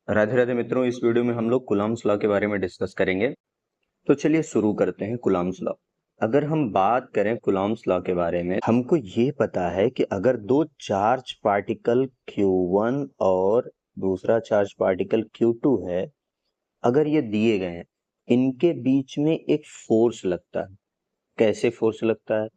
राधे राधे मित्रों, इस वीडियो में हम लोग कूलम्ब्स लॉ के बारे में डिस्कस करेंगे। तो चलिए शुरू करते हैं कूलम्ब्स लॉ। अगर हम बात करें कूलम्ब्स लॉ के बारे में, हमको ये पता है कि अगर दो चार्ज पार्टिकल Q1 और दूसरा चार्ज पार्टिकल Q2 है, अगर ये दिए गए हैं, इनके बीच में एक फोर्स लगता है। कैसे फोर्स लगता है?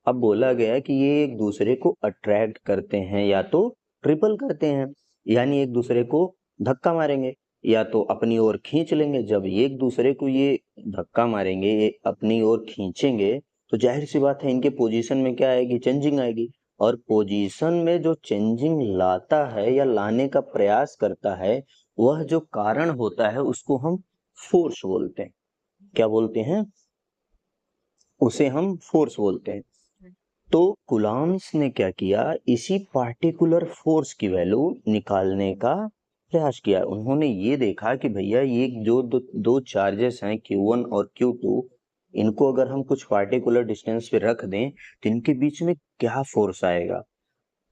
अब बोला गया है कि ये एक दूसरे को अट्रैक्ट करते हैं या तो ट्रिपल करते हैं, यानी एक दूसरे को धक्का मारेंगे या तो अपनी ओर खींच लेंगे। जब एक दूसरे को ये धक्का मारेंगे, ये अपनी ओर खींचेंगे, तो जाहिर सी बात है इनके पोजीशन में क्या आएगी? चेंजिंग आएगी। और पोजीशन में जो चेंजिंग लाता है या लाने का प्रयास करता है, वह जो कारण होता है उसको हम फोर्स बोलते हैं। क्या बोलते हैं? उसे हम फोर्स बोलते हैं। तो कूलम्ब्स ने क्या किया? इसी पार्टिकुलर फोर्स की वैल्यू निकालने का प्रयास किया। उन्होंने ये देखा कि भैया ये जो दो चार्जेस हैं Q1 और Q2, इनको अगर हम कुछ पार्टिकुलर डिस्टेंस पे रख दें तो इनके बीच में क्या फोर्स आएगा।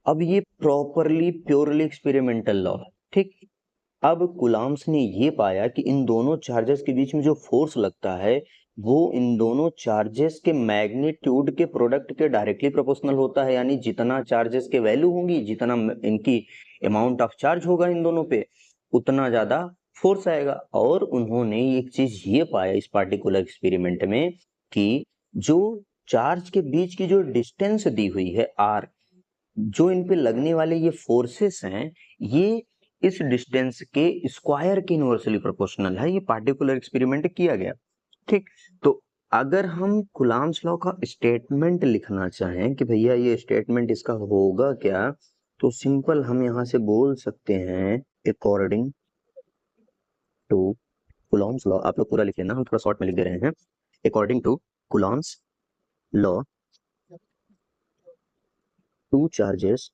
अब ये प्रॉपरली प्योरली एक्सपेरिमेंटल लॉ है, ठीक। अब कूलम्ब्स ने ये पाया कि इन दोनों चार्जेस के बीच में जो फोर्स लगता है, वो इन दोनों चार्जेस के मैग्नीट्यूड के प्रोडक्ट के डायरेक्टली प्रोपोर्शनल होता है। यानी जितना चार्जेस के वैल्यू होंगी, जितना इनकी अमाउंट ऑफ चार्ज होगा इन दोनों पे, उतना ज्यादा फोर्स आएगा। और उन्होंने एक चीज ये पाया इस पार्टिकुलर एक्सपेरिमेंट में कि जो चार्ज के बीच की जो डिस्टेंस दी हुई है R, जो इन पे लगने वाले ये फोर्सेस हैं, ये इस डिस्टेंस के स्क्वायर के इनवर्सली प्रोपोर्शनल है। ये पार्टिकुलर एक्सपेरिमेंट किया गया, ठीक। तो अगर हम कूलम्ब्स लॉ का स्टेटमेंट लिखना चाहें कि भैया ये स्टेटमेंट इसका होगा क्या, तो सिंपल हम यहां से बोल सकते हैं अकॉर्डिंग टू कूलम्ब्स लॉ। आप लोग पूरा लिख लेना, हम थोड़ा शॉर्ट में लिख दे रहे हैं। According to Coulomb's law, two charges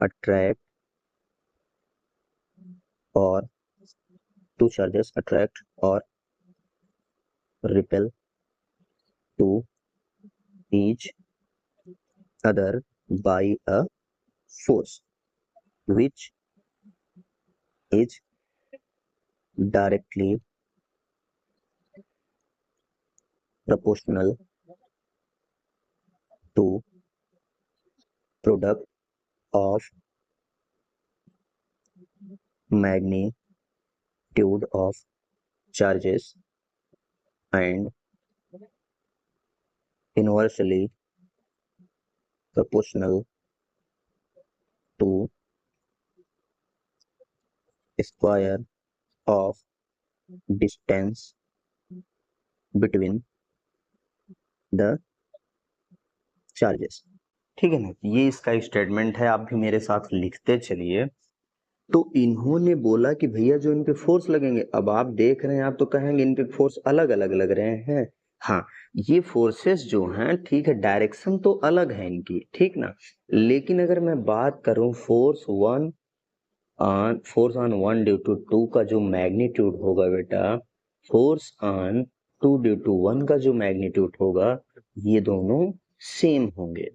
attract or two charges attract or repel to each other by a force which is directly proportional to product of magnitude of charges and inversely proportional to square of distance between the charges। ठीक है ना? ये इसका statement है, आप भी मेरे साथ लिखते चलिए। तो इन्होंने बोला कि भैया जो इन पे फोर्स लगेंगे, अब आप देख रहे हैं, आप तो कहेंगे इन पे फोर्स अलग अलग लग रहे हैं। हाँ, ये फोर्सेस जो हैं, ठीक है, डायरेक्शन तो अलग है इनकी, ठीक ना। लेकिन अगर मैं बात करूं फोर्स ऑन 1 ड्यू टू 2 का जो मैग्नीट्यूड होगा बेटा, फोर्स ऑन 2 ड्यू टू 1 का जो मैग्नीट्यूड होगा, ये दोनों सेम होंगे।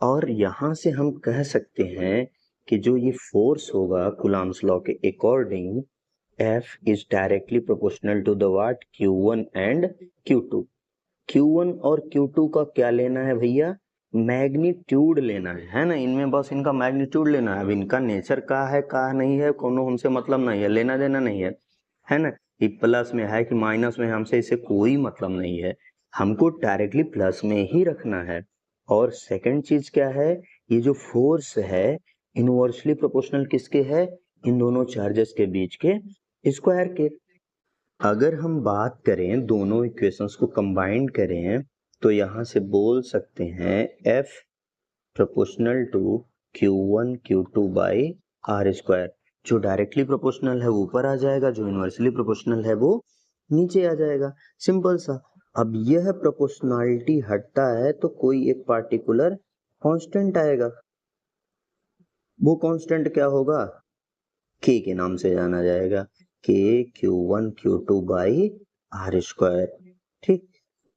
और यहां से हम कह सकते हैं कि जो ये फोर्स होगा कूलम्ब्स लॉ के according, F is directly proportional to the what? Q1 and Q2। Q1 और Q2 का क्या लेना है भैया? मैग्नीट्यूड लेना है ना। इनमें बस इनका मैग्नीट्यूड लेना है। अब इनका नेचर का है का नहीं है, कोनो हमसे मतलब नहीं है, लेना देना नहीं है ना। ये प्लस में है कि माइनस में, हमसे इसे कोई मतलब नहीं है। हमको डायरेक्टली प्लस में ही रखना है। और सेकंड चीज क्या है? ये जो फोर्स है इनवर्सली प्रोपोर्शनल किसके है? इन दोनों चार्जेस के बीच के स्क्वायर के। अगर हम बात करें, दोनों इक्वेशंस को कंबाइन करें, तो यहां से बोल सकते हैं F proportional to Q1 Q2 by R square. जो डायरेक्टली प्रोपोर्शनल है वो ऊपर आ जाएगा, जो इनवर्सली प्रोपोर्शनल है वो नीचे आ जाएगा। सिंपल सा। अब यह प्रोपोर्शनलिटी हटता है तो कोई एक पार्टिकुलर कांस्टेंट आएगा। वो कांस्टेंट क्या होगा? K के नाम से जाना जाएगा। K Q1 Q2 by R square, ठीक।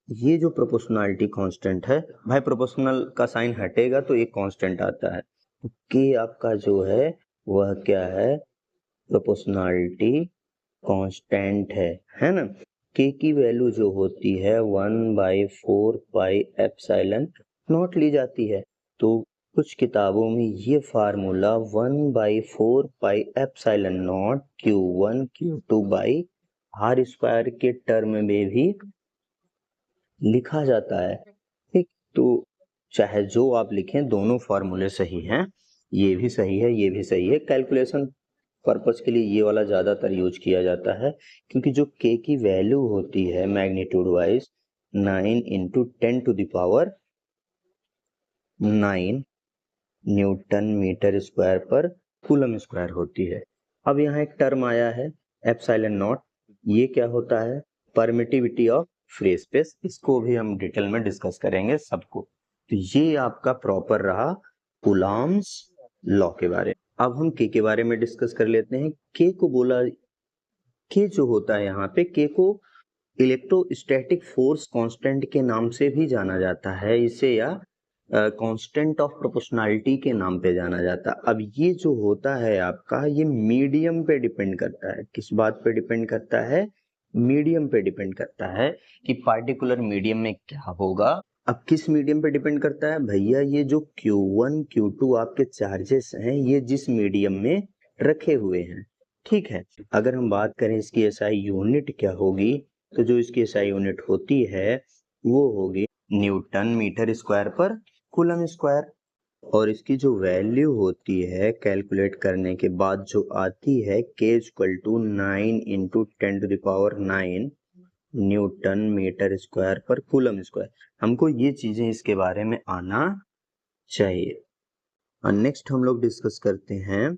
ये जो प्रोपोर्शनलिटी कांस्टेंट है भाई, प्रोपोर्शनल का साइन हटेगा तो एक कांस्टेंट आता है। K आपका जो है वह क्या है, प्रोपोर्शनैलिटी कांस्टेंट है ना। के की वैल्यू जो होती है 1/4 पाई एप्सिलॉन नॉट ली जाती है। तो कुछ किताबों में ये formula 1/4 pi epsilon naught Q1 Q2 by R square के टर्म में भी लिखा जाता है। ठीक, तो चाहे जो आप लिखें दोनों फार्मूले सही हैं, ये भी सही है, ये भी सही है। कैलकुलेशन पर्पस के लिए ये वाला ज़्यादातर यूज किया जाता है, क्योंकि जो के की वैल्यू होती है magnitude wise 9 × 10⁻⁹ newton metre square पर कूलम स्क्वायर होती है। अब यहाँ एक टर्म आया है एप्सिलॉन नॉट, ये क्या होता है, परमिटिविटी ऑफ फ्री स्पेस। इसको भी हम डिटेल में डिस्कस करेंगे सबको। तो ये आपका प्रॉपर रहा कूलम्स लॉ के बारे में। अब हम के बारे में डिस्कस कर लेते हैं। के को बोला, के जो होता है यहाँ पे, के को इलेक्ट्रोस्टैटिक फोर्स कांस्टेंट के नाम से भी जाना जाता है इसे, या कांस्टेंट ऑफ प्रोपोर्शनैलिटी के नाम पे जाना जाता है। अब ये जो होता है आपका, ये मीडियम पे डिपेंड करता है। किस बात पे डिपेंड करता है, मीडियम पे डिपेंड करता है कि पार्टिकुलर मीडियम में क्या होगा। अब किस मीडियम पे डिपेंड करता है भैया, ये जो Q1 Q2 आपके चार्जेस हैं, ये जिस मीडियम में रखे हुए हैं। ठीक है, अगर हम बात करें इसकी एसआई यूनिट क्या होगी, तो जो इसकी एसआई यूनिट होती है वो होगी न्यूटन मीटर स्क्वायर पर कूलम स्क्वायर। और इसकी जो वैल्यू होती है कैलकुलेट करने के बाद जो आती है, K = 9 × 10⁹ न्यूटन मीटर स्क्वायर पर कूलम स्क्वायर। हमको ये चीजें इसके बारे में आना चाहिए। और नेक्स्ट हम लोग डिस्कस करते हैं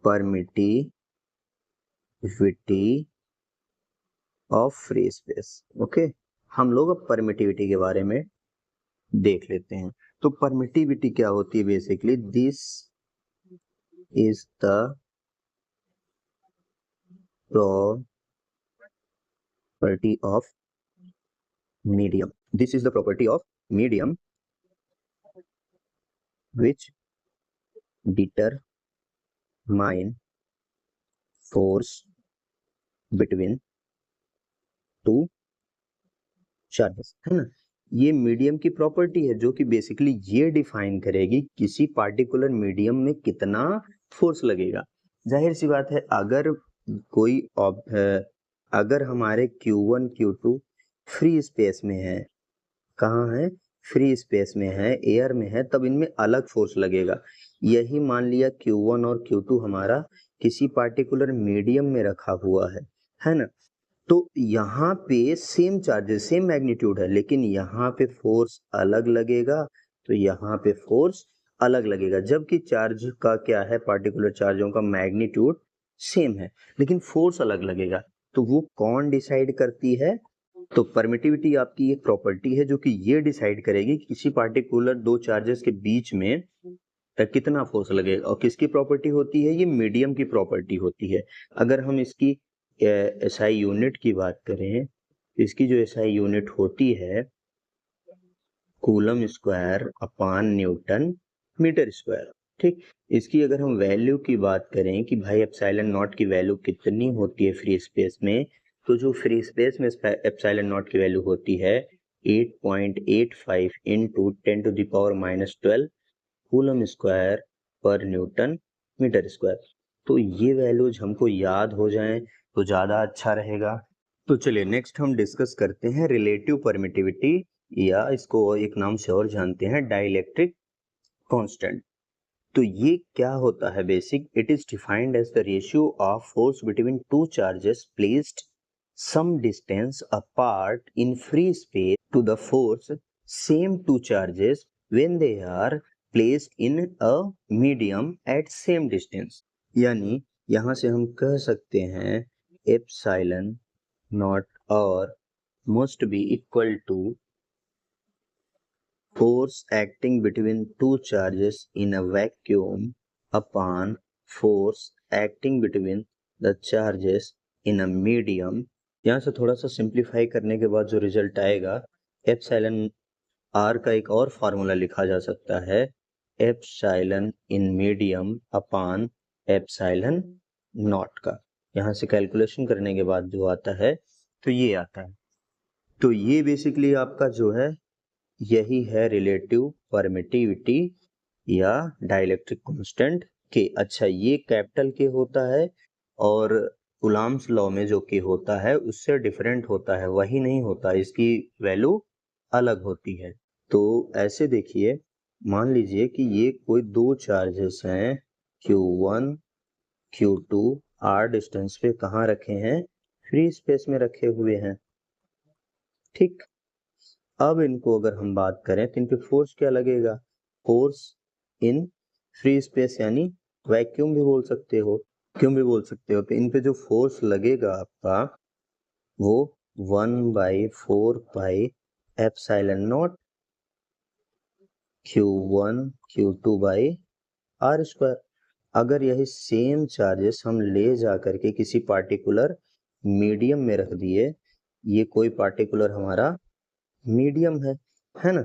permittivity of free space. Okay, हम लोग अब परमिटिविटी के बारे में देख लेते हैं। तो परमिटिविटी क्या होती है, basically this is the property of medium. This is the property of medium which determine force between two charges, है ना। ये मीडियम की प्रॉपर्टी है जो कि बेसिकली ये डिफाइन करेगी किसी पार्टिकुलर मीडियम में कितना फोर्स लगेगा। जाहिर सी बात है, अगर कोई अगर हमारे Q1 Q2 फ्री स्पेस में है, कहाँ है, फ्री स्पेस में है, एयर में है, तब इनमें अलग फोर्स लगेगा। यही मान लिया Q1 और Q2 हमारा किसी पार्टिकुलर मीडियम में रखा हुआ है ना। तो यहाँ पे सेम चार्जेस, सेम मैग्नीट्यूड है, लेकिन यहाँ पे फोर्स अलग लगेगा, तो यहाँ पे फोर्स अलग लगेगा। जबकि चार्ज का क्या है, पार्टिकुलर चार्जों का मैग्नीट्यूड सेम है, लेकिन फोर्स अलग लगेगा। तो वो कौन डिसाइड करती है, तो परमिटिविटी आपकी एक प्रॉपर्टी है जो कि ये डिसाइड करेगी कि किसी पार्टिकुलर दो चार्जेस के बीच में कितना फोर्स लगेगा। और किसकी प्रॉपर्टी होती है, ये मीडियम की प्रॉपर्टी होती है। अगर हम इसकी एसआई यूनिट की बात करें, इसकी जो एसआई यूनिट होती है coulomb square upon newton metre square. ठीक, इसकी अगर हम वैल्यू की बात करें कि भाई एप्सिलॉन नॉट की वैल्यू कितनी होती है फ्री स्पेस में, तो जो फ्री स्पेस में एप्सिलॉन नॉट की वैल्यू होती है 8.85 × 10⁻⁻12 कूलम स्क्वायर पर न्यूटन मीटर स्क्वायर। तो ये वैल्यूज हमको याद हो जाएं तो ज़्यादा अच्छा रहेगा। तो चलिए नेक्स्ट हम डिस्कस करते हैं रिलेटिव परमिटिविटी, या इसको एक नाम से और जानते हैं डाइलेक्ट्रिक कांस्टेंट। तो ये क्या होता है, basic it is defined as the ratio of force between two charges placed some distance apart in free space to the force same two charges when they are placed in a medium at same distance। यानी यहाँ से हम कह सकते हैं epsilon not और must be equal to force acting between two charges in a vacuum upon force acting between the charges in a medium। यहाँ से थोड़ा सा सिंप्लीफाई करने के बाद जो रिजल्ट आएगा, एप्सिलॉन आर का एक और फार्मूला लिखा जा सकता है epsilon in medium upon epsilon not का। यहाँ से कैलकुलेशन करने के बाद जो आता है तो ये आता है। तो ये बेसिकली आपका जो है यही है रिलेटिव परमिटिविटी या डाइलेक्ट्रिक कांस्टेंट के। अच्छा, ये कैपिटल के होता है और कूलम्ब्स लॉ में जो के होता है उससे डिफरेंट होता है, वही नहीं होता, इसकी वैल्यू अलग होती है। तो ऐसे देखिए, मान लीजिए कि ये कोई दो चार्जेस हैं Q1 Q2 r डिस्टेंस पे कहाँ रखे हैं, फ्री स्पेस में रखे हुए हैं। ठीक, अब इनको अगर हम बात करें तो इन पे फोर्स क्या लगेगा, फोर्स इन फ्री स्पेस यानी वैक्यूम भी बोल सकते हो, क्यों भी बोल सकते हो। तो इन पे जो फोर्स लगेगा आपका वो 1/4 pi epsilon naught Q1 Q2 by R square. अगर यही सेम चार्जेस हम ले जा करके किसी पार्टिकुलर मीडियम में रख दिए, ये कोई पार्टिकुलर हमारा मीडियम है ना,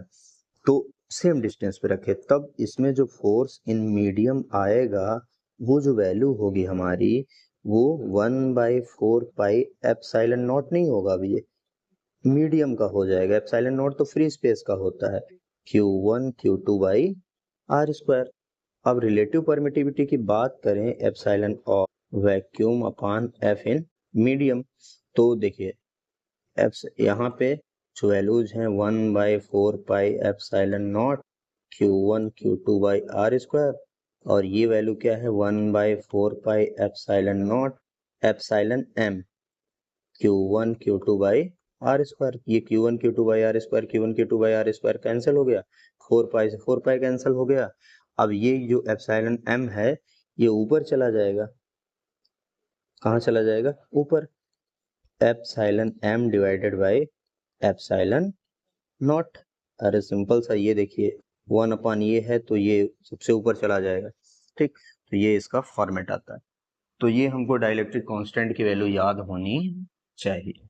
तो सेम डिस्टेंस पे रखे, तब इसमें जो फोर्स इन मीडियम आएगा वो जो वैल्यू होगी हमारी वो 1/4 पाई एप्सिलॉन नॉट नहीं होगा, अभी ये मीडियम का हो जाएगा। एप्सिलॉन नॉट तो फ्री स्पेस का होता है, Q1 Q2 by R square. अब रिलेटिव परमिटिविटी की बात करें epsilon of vacuum upon F in medium, तो देखिए यहाँ पे जो वैल्यूज हैं 1/4 pi epsilon naught Q1 Q2 by R square, और ये वैल्यू क्या है 1/4 pi epsilon naught epsilon m Q1 Q2 by R square. ये Q1 Q2 by R square, Q1 Q2 by R square cancel हो गया, 4 पाई से 4 pi cancel हो गया। अब ये जो एप्सिलॉन m है ये ऊपर चला जाएगा, कहाँ चला जाएगा, ऊपर, epsilon m divided by epsilon not. अरे सिंपल सा, ये देखिए 1 अपॉन ये है तो ये सबसे ऊपर चला जाएगा। ठीक, तो ये इसका फॉर्मेट आता है। तो ये हमको डाइलेक्ट्रिक कांस्टेंट की वैल्यू याद होनी चाहिए।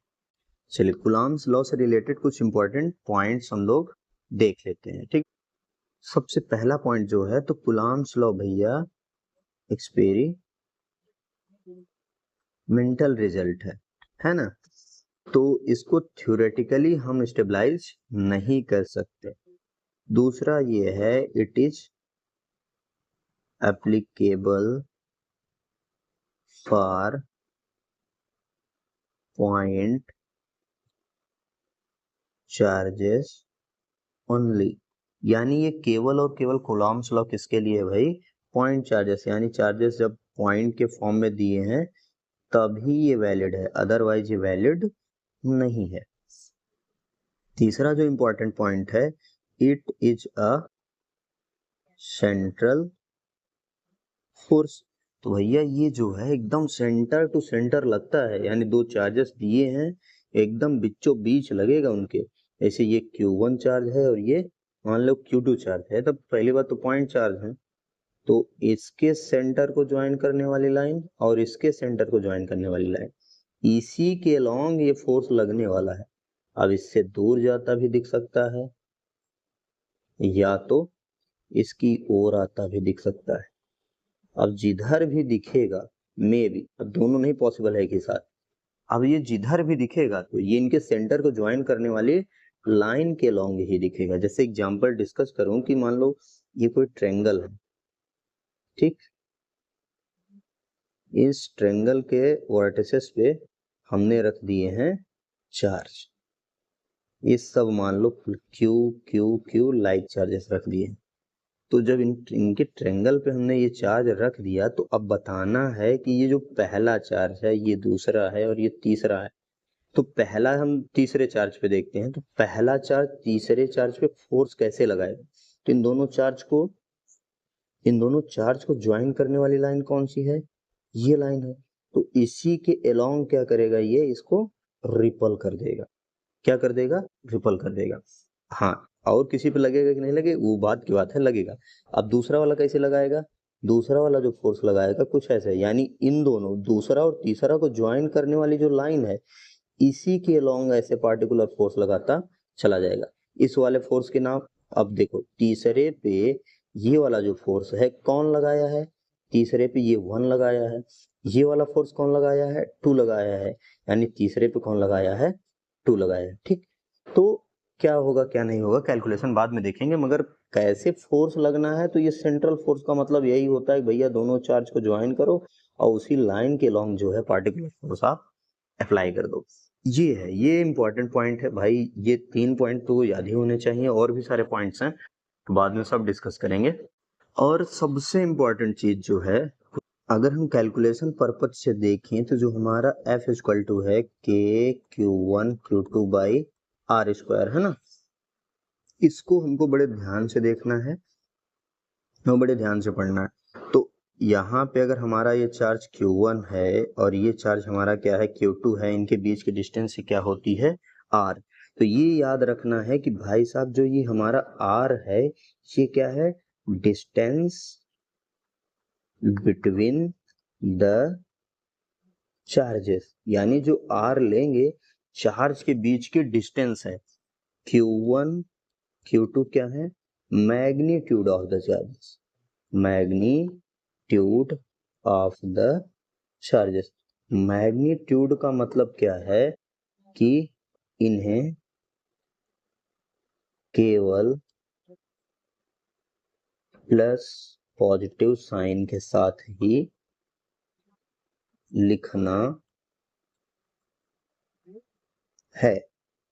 चलिए, कूलम्ब्स लॉ से रिलेटेड कुछ इंपॉर्टेंट पॉइंट्स हम लोग देख लेते हैं। ठीक, सबसे पहला पॉइंट जो है तो कूलम्ब्स लॉ भैया एक्सपेरिमेंटल रिजल्ट है ना, तो इसको थ्योरेटिकली हम स्टेबलाइज नहीं कर सकते। दूसरा ये है it is applicable for point charges only, यानी ये केवल और केवल कूलम्ब्स लॉ किसके लिए है भाई, पॉइंट चार्जेस, यानी चार्जेस जब पॉइंट के फॉर्म में दिए हैं तभी ये वैलिड है, अदरवाइज ये वैलिड नहीं है। तीसरा जो इंपॉर्टेंट पॉइंट है, it is a central force. तो भैया ये जो है एकदम सेंटर टू सेंटर लगता है, यानी दो चार्जेस दिए हैं एकदम बीचों बीच लगेगा उनके। ऐसे ये Q1 चार्ज है और ये मान लो Q2 चार्ज है, तब पहली बात तो पॉइंट चार्ज है, तो इसके सेंटर को ज्वाइन करने वाली लाइन और इसके सेंटर को ज्वाइन करने वाली लाइन, इसी के अलोंग ये फोर्स लगने वाला है। अब इससे दूर जाता भी दिख सकता है या तो इसकी ओर आता भी दिख सकता है। अब जिधर भी दिखेगा मे भी, अब दोनों नहीं पॉसिबल है एक साथ, अब ये जिधर भी दिखेगा तो ये इनके सेंटर को ज्वाइन करने वाली लाइन के लॉन्ग ही दिखेगा। जैसे एग्जांपल डिस्कस करूं कि मान लो ये कोई ट्रायंगल है, ठीक, इस ट्रायंगल के वर्टिसेस पे हमने रख दिए हैं चार्ज, ये सब मान लो Q Q Q like charges रख दिए। तो जब इनके ट्रायंगल पे हमने ये चार्ज रख दिया तो अब बताना है कि ये जो पहला चार्ज है ये दूसरा है और ये तीसरा है। तो पहला हम तीसरे चार्ज पे देखते हैं, तो पहला चार्ज तीसरे चार्ज पे फोर्स कैसे लगाएगा, तो इन दोनों चार्ज को ज्वाइन करने वाली लाइन कौन सी है, ये लाइन है, तो इसी के अलोंग क्या करेगा, ये इसको रिपल कर देगा। क्या कर देगा, रिपल कर देगा। हाँ, और किसी पे लगेगा कि नहीं लगे वो बात की बात है, लगेगा। अब दूसरा वाला कैसे लगाएगा, दूसरा वाला जो फोर्स लगाएगा कुछ ऐसे, यानी इन दोनों दूसरा और तीसरा को ज्वाइन करने वाली जो लाइन है इसी के अलोंग ऐसे पार्टिकुलर फोर्स लगाता चला जाएगा। इस वाले फोर्स के नाम, अब देखो तीसरे पे ये वाला जो फोर्स है कौन लगाया है, तीसरे पे ये 1 लगाया है, ये वाला फोर्स कौन लगाया है, 2 लगाया है, यानी तीसरे पे कौन लगाया है, 2 लगाया है। ठीक, तो क्या होगा क्या नहीं होगा कैलकुलेशन बाद में देखेंगे, मगर कैसे फोर्स लगना है तो ये सेंट्रल फोर्स का मतलब यही होता है भैया दोनों चार्ज को ज्वाइन करो और उसी लाइन के लॉन्ग जो है पार्टिकुलर फोर्स आप अप्लाई कर दो। ये है, ये इंपॉर्टेंट पॉइंट है भाई, ये 3 पॉइंट तो याद ही होने चाहिए, और भी सारे पॉइंट्स हैं तो बाद में सब डिस्कस करेंगे। और सबसे इम्पोर्टेंट चीज जो है, अगर हम कैलकुलेशन पर्पज से देखें तो जो हमारा F इक्वल टू है के Q1 Q2 by R square है ना, इसको हमको बड़े ध्यान से देखना है और बड़े ध्यान से पढ़ना है। तो यहाँ पे अगर हमारा ये चार्ज Q1 है और ये चार्ज हमारा क्या है Q2 है, इनके बीच की डिस्टेंस क्या होती है R। तो ये याद रखना है कि भाई साहब जो ये हमारा R है ये क्या है, डिस्टेंस बिटवीन द चार्जेस, यानी जो R लेंगे चार्ज के बीच की डिस्टेंस है। Q1 Q2 क्या है, magnitude of the charges, magnitude of the charges. Magnitude का मतलब क्या है कि इन्हें केवल प्लस पॉजिटिव साइन के साथ ही लिखना है,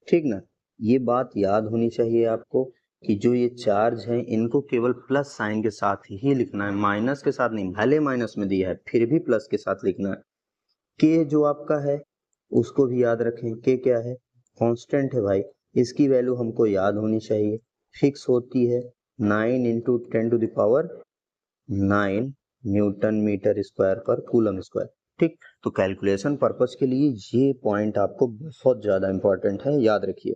ठीक ना। ये बात याद होनी चाहिए आपको कि जो ये चार्ज है इनको केवल प्लस साइन के साथ ही लिखना है, माइनस के साथ नहीं, भले माइनस में दिया है फिर भी प्लस के साथ लिखना है। के जो आपका है उसको भी याद रखें, के क्या है, कांस्टेंट है भाई, इसकी वैल्यू हमको याद होनी चाहिए, फिक्स होती है 9 इंटू 10⁹ न्यूटन मीटर स्क्वायर पर कूलम स्क्वायर। ठीक, तो कैलकुलेशन पर्पस के लिए ये पॉइंट आपको बहुत ज्यादा इंपॉर्टेंट है, याद रखिए।